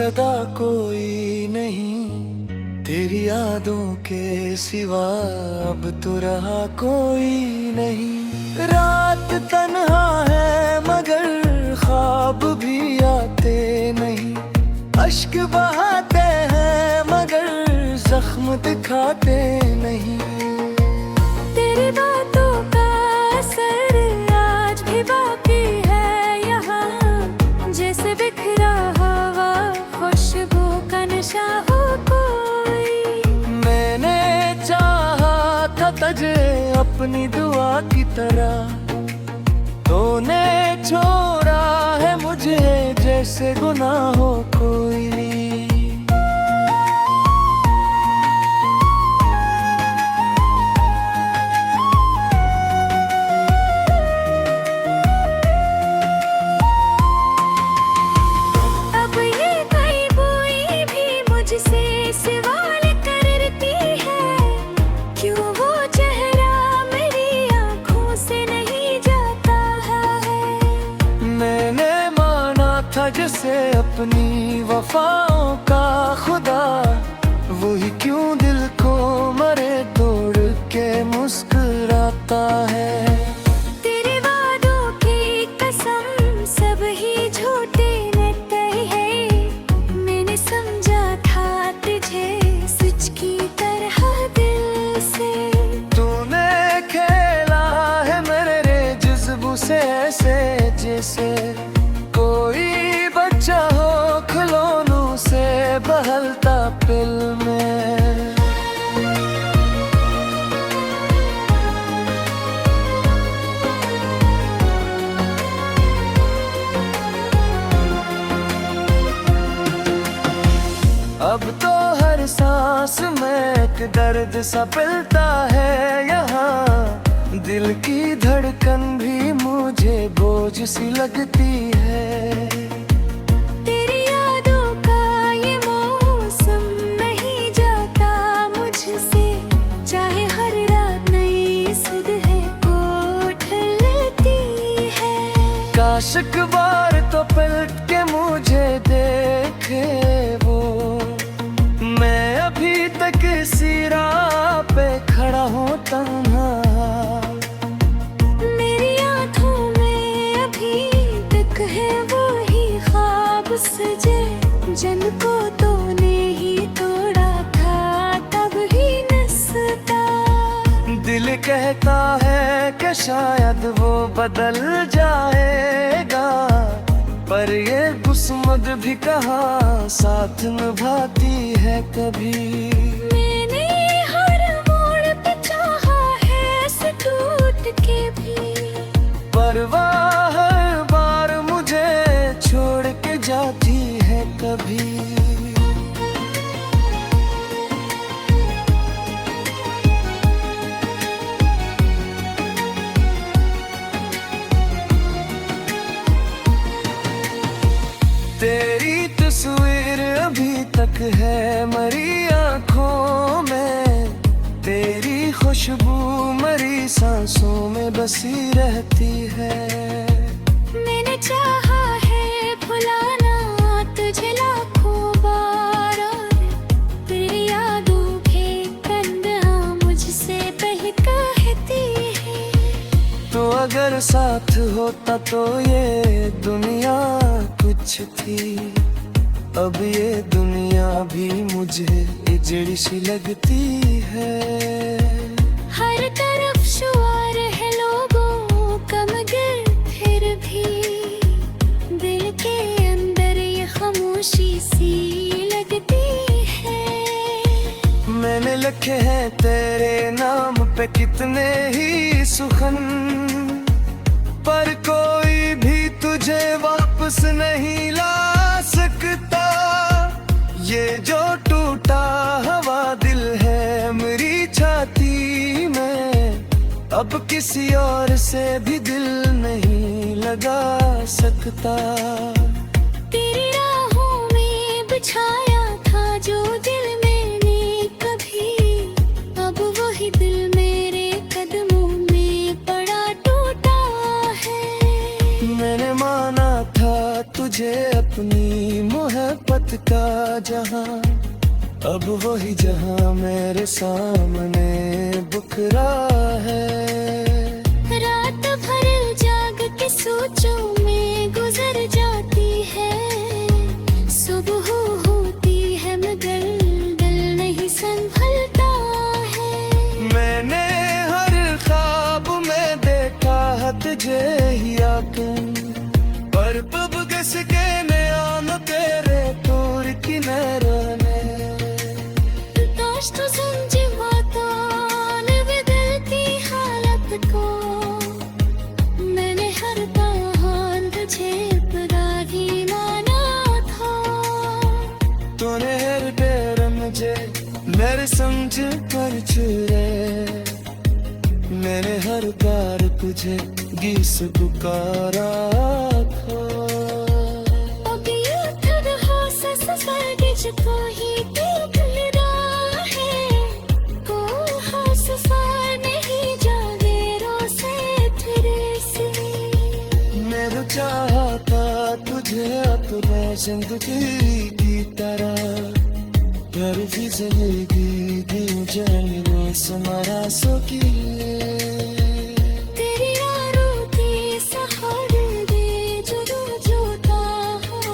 सदा कोई नहीं, तेरी यादों के सिवा अब तो रहा कोई नहीं। रात तन्हा है मगर ख्वाब भी आते नहीं, अश्क बहाते हैं मगर जख्म दिखाते नहीं। तेरी बातों का असर आज भी बाकी है यहाँ, जैसे बिखरा हवा खुशबू का नशा हो कोई। मैंने चाहा था तुझे अपनी दुआ की तरह, तूने छोड़ा है मुझे जैसे गुनाह हो कोई। अब ये कोई बोई भी मुझसे सवाल करती है, क्यों वो चेहरा मेरी आँखों से नहीं जाता है। मैंने माना था जैसे अपनी वफाओं का खुदा, वही क्यों दिल को मरे तोड़ के मुस्कुराता है। तेरे वादों की कसम सब ही झूठे रहते हैं, मैंने समझा था तुझे सच की तरह दिल से। तूने खेला है मेरे जज्बों से ऐसे जैसे कोई बच्चा हो खिलौनों से बहलता पिल में। अब तो हर सांस में एक दर्द सा पिलता है यहाँ, दिल की धड़कन भी मुझे बोझ सी लगती है। तेरी यादों का ये मौसम नहीं जाता मुझसे, चाहे हर रात नई सुबह को ढलती है। काश एक बार तो पलट के मुझे देखे वो, मैं अभी तक इसी राह पे खड़ा हूँ तन्हा। मेरी आँखों में अभी तक है वो ही ख्वाब सजे, जिनको तूने ही तोड़ा था तब ही नसता। दिल कहता है कि शायद वो बदल जाएगा, पर ये किस्मत भी कहाँ साथ निभाती है कभी। मैंने हर मोड़ पे चाहा है ऐसे टूट के भी, परवाह हर बार मुझे छोड़ के जाती है कभी। तेरी तस्वीर अभी तक है मरी आँखों में, तेरी खुशबू मरी सांसों में बसी रहती है। मैंने चाहा है भुलाना तुझे लाखों बार, और तेरी यादों के कंधा मुझसे पहले कहती है। तो अगर साथ होता तो ये दुनिया कुछ थी, अब ये दुनिया भी मुझे इजड़ी सी लगती है। हर तरफ शुआर है लोगों का मगर फिर भी दिल के अंदर ये खामोशी सी लगती है। मैंने लिखे हैं तेरे नाम पे कितने ही सुखन, पर कोई भी तुझे वापस नहीं ला सकता। ये जो टूटा हवा दिल है मेरी छाती में, अब किसी और से भी दिल नहीं लगा सकता। तेरी राहों में बिछाया था जो दिल मैंने कभी, अब वही दिल मेरे कदमों में पड़ा टूटा है। मैंने माना था तुझे अपनी मोहब्बत का जहां, अब वही जहां मेरे सामने बुकरा है। रात भर जाग के सोचों में गुजर जाती है, सुबह होती है मगर दिल नहीं संभलता है। मैंने हर ख्वाब में देखा है तुझे ही आके, पर पब किसके ने आना तेरे तोर की नैरने। तो समझवाता ने बदलती हालत को, मैंने हर ताहान तुझे अपराधी माना था। तूने हर बेर मुझे मेरे समझ पर छुरे, मैंने हर बार तुझे गीस पुकारा था। अब ये थर हो ससुर जिसको ही दिल रहा है, को हंसफा नहीं जागेरों से तेरे से। मैं चाहता तुझे अपने जिंदगी की तरह, पर भी जिंदगी दी जाने समारा सकी। तेरी यारों की सहारे दे जो जोता हो,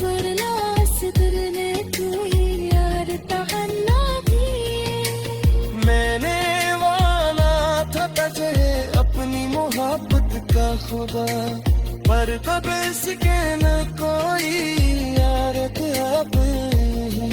वरना सिदर ने तू यार तहन्ना दिए। मैंने वाला था तुझे अपनी मोहब्बत का खुदा, पर कब इसके न कोई यार अब ही।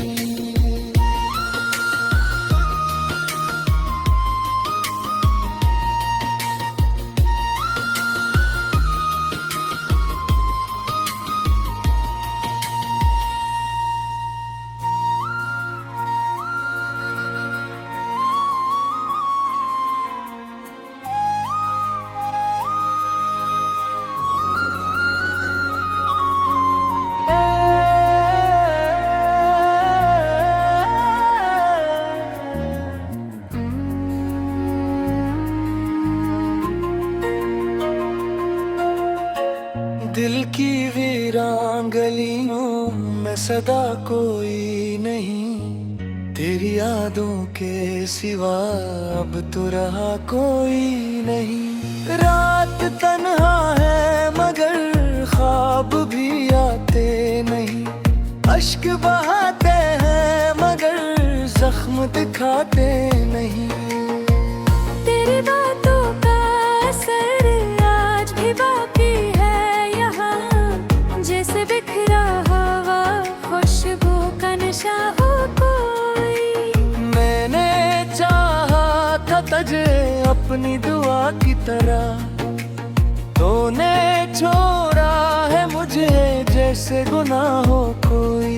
दिल की वीरान गलियों में सदा कोई नहीं, तेरी यादों के सिवा अब तो रहा कोई नहीं। रात तन्हा है मगर ख्वाब भी आते नहीं, अश्क बहाते हैं मगर जख्म दिखाते नहीं। तेरी बातों का असर आज भी बाकी है यहाँ, जैसे बिखरा हवा खुशबू का नशा हो कोई। मैंने चाहा था तुझे अपनी दुआ की तरह, तूने छोड़ा है मुझे जैसे गुनाह हो कोई।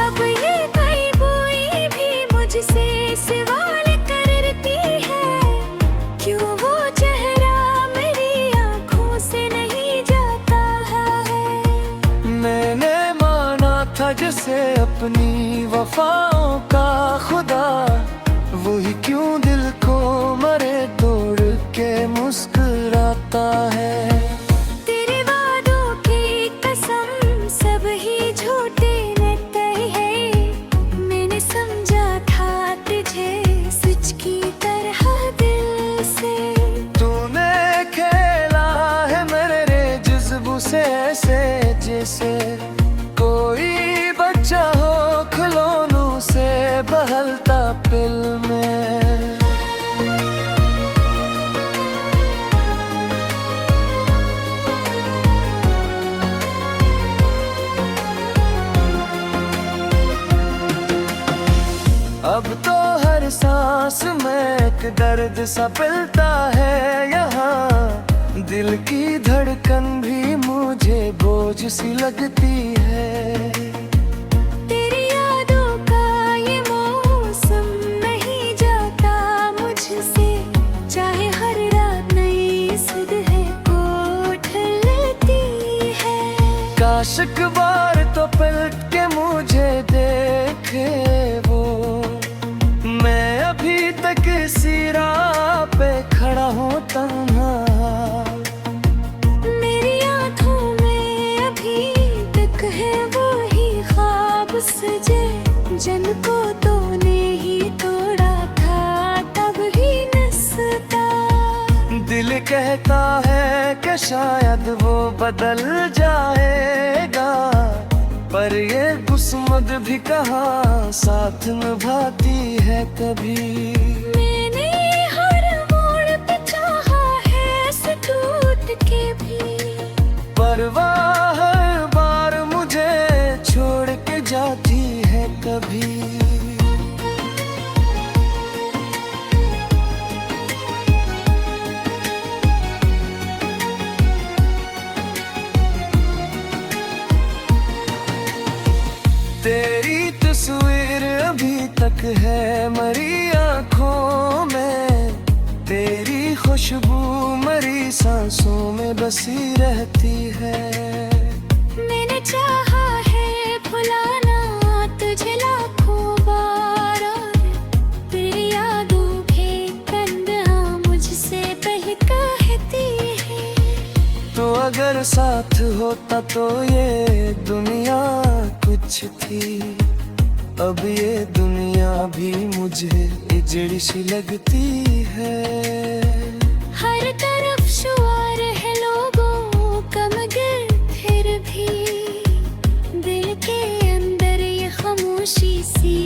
अब ये कोई कोई भी मुझसे सवाल करती है, क्यों वो चेहरा मेरी आंखों से नहीं जाता है। मैंने माना था जैसे अपनी वफाओं का खुदा, वही क्यों दिल को मरे तोड़ के मुस्कुराता है। तेरे वादों की कसम सब ही झूठे रहते हैं, मैंने समझा था तुझे सच की तरह दिल से। तूने खेला है मेरे जज्बों से ऐसे जैसे कोई बच्चा हो खिलौनों से बहलता पिल में। अब तो हर सांस में एक दर्द सा पिलता है यहाँ, दिल की धड़कन भी मुझे बोझ सी लगती है। तेरी यादों का ये मौसम नहीं जाता मुझसे, चाहे हर रात नई सुबह को ढलती है। काश एक बार तो पलट के मुझे देखे के शायद वो बदल जाएगा, पर ये किस्मत भी कहाँ साथ निभाती है कभी। मैंने हर मोड़ पे चाहा है ऐसे टूट के भी, परवाह हर बार मुझे छोड़ के जाती है कभी। तेरी तस्वीर अभी तक है मरी आँखों में, तेरी खुशबू मरी सांसों में बसी रहती है। मैंने चाहा है भुलाना तुझे लाखों बार, तेरी यादों के कंधा मुझसे बहकाती है। तो अगर साथ होता तो ये दुनिया कुछ थी, अब ये दुनिया भी मुझे इजड़ी सी लगती है। हर तरफ शुआर है लोगों का मगर फिर भी दिल के अंदर ये खामोशी सी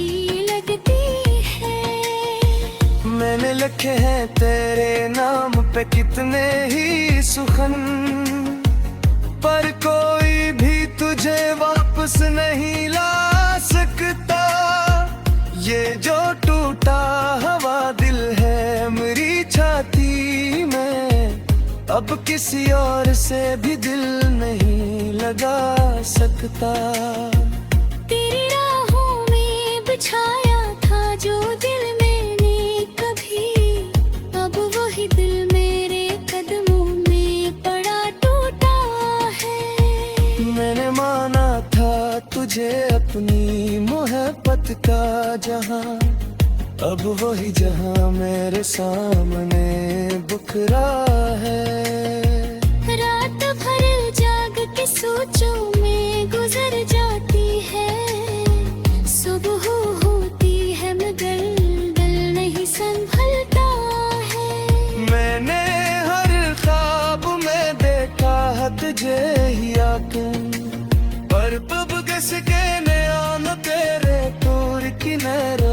लगती है। मैंने लिखे हैं तेरे नाम पे कितने ही सुखन, पर कोई भी तुझे वापस नहीं ला सकता। ये जो टूटा हुआ दिल है मेरी छाती में, अब किसी और से भी दिल नहीं लगा सकता। तेरी राहों में बिछाया था जो दिल मैंने कभी, अब वही दिल मेरे कदमों में पड़ा टूटा है। मैंने माना था तुझे अपनी मोहब्बत का जहां, अब वही जहां मेरे सामने बुकरा है। रात भर जाग के सोचों में गुजर जाती है, सुबह होती है मगर दिल नहीं संभलता है। मैंने हर ख्वाब में देखा है तुझे ही आके, पर पब किसके ने आना तेरे दूर किनारे।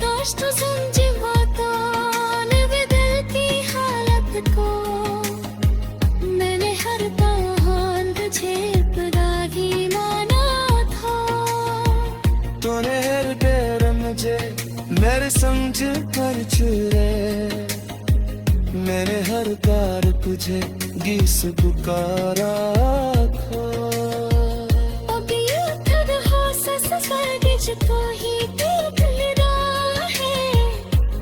काश तू समझे वातान दिल की हालत को, मैंने हर पहाड़ तुझे खुदा ही माना था। तूने हर डेर मुझे मेरे समझ कर चुरे, मैंने हर बार तुझे गीस पुकारा खो। अब ये थर हो सफर जिसको ही देख रहा है,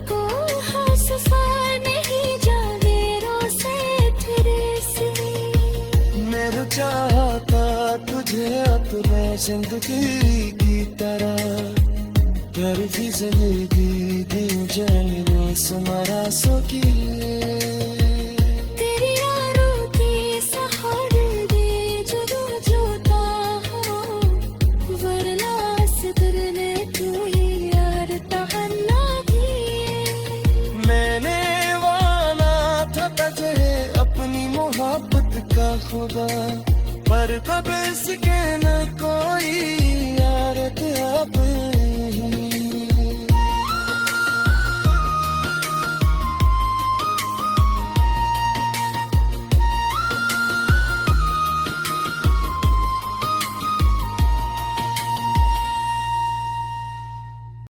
को हो सफर नहीं जाने रोसे तेरे से। मेरे चाहता तुझे अपने जिंदगी की तरह, कर भी जिंदगी दी जाने समारा सो की। तेरी यारों की सहारे दे जो जोता हो, वरना सिदरने तू ही यार तहन्ना की। मैंने वाला था तुझे अपनी मोहब्बत का खुदा, पर कब इसके न कोई